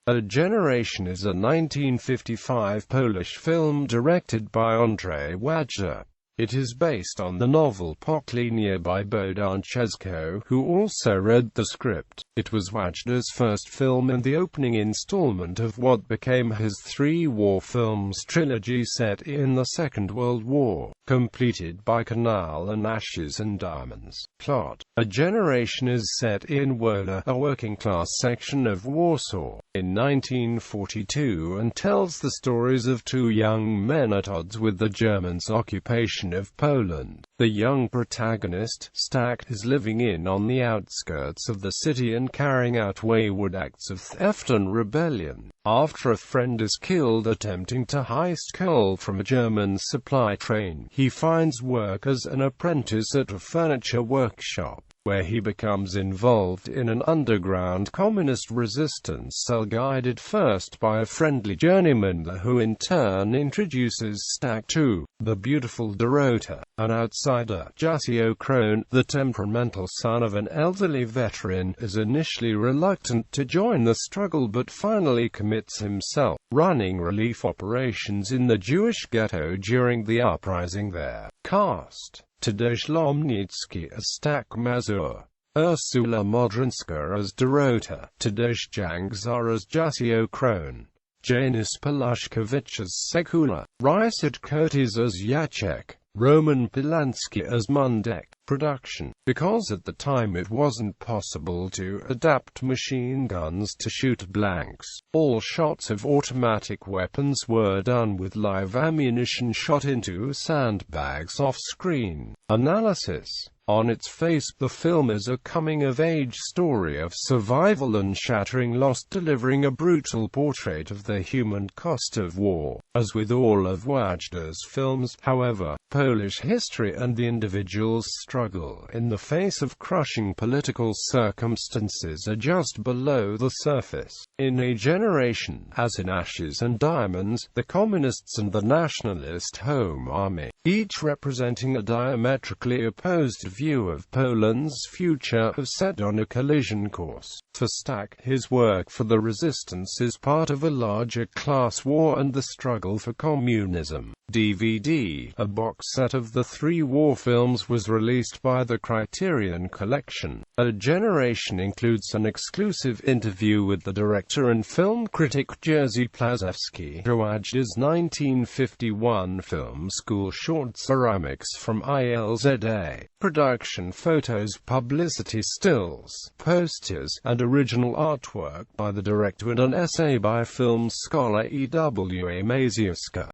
A Generation is a 1955 Polish film directed by Andrzej Wajda. It is based on the novel Pokolenie by Bohdan Czeszko, who also read the script. It was Wajda's first film and the opening installment of what became his three war films trilogy set in the Second World War, completed by Kanal and Ashes and Diamonds. Plot: A Generation is set in Wola, a working-class section of Warsaw, in 1942 and tells the stories of two young men at odds with the Germans' occupation of Poland. The young protagonist, Stak, is living on the outskirts of the city and carrying out wayward acts of theft and rebellion. After a friend is killed attempting to heist coal from a German supply train, he finds work as an apprentice at a furniture workshop, where he becomes involved in an underground communist resistance cell guided first by a friendly journeyman who in turn introduces Stak to the beautiful Dorota, an outsider. Jasio Kron, the temperamental son of an elderly veteran, is initially reluctant to join the struggle but finally commits himself, running relief operations in the Jewish ghetto during the uprising there. Cast: Tadeusz Lomnicki as Stak Mazur, Ursula Modrzynska as Dorota, Tadeusz Jangzar as Jasio Kron, Janis Palashkiewicz as Sekula, Ryszard Curtis as Jacek, Roman Polanski as Mundek. Production: because at the time it wasn't possible to adapt machine guns to shoot blanks, all shots of automatic weapons were done with live ammunition shot into sandbags off-screen. Analysis: on its face, the film is a coming-of-age story of survival and shattering loss, delivering a brutal portrait of the human cost of war. As with all of Wajda's films, however, Polish history and the individual's struggle in the face of crushing political circumstances are just below the surface. In A Generation, as in Ashes and Diamonds, the Communists and the Nationalist Home Army, each representing a diametrically opposed view of Poland's future, have set on a collision course. For Stak, his work for the resistance is part of a larger class war and the struggle for communism. DVD, a box set of the three war films, was released by the Criterion Collection. A Generation includes an exclusive interview with the director and film critic Jerzy Plazewski, Wajda's 1951 film School short ceramics from ILZA. Production photos, publicity stills, posters, and original artwork by the director and an essay by film scholar EWA Mazurska.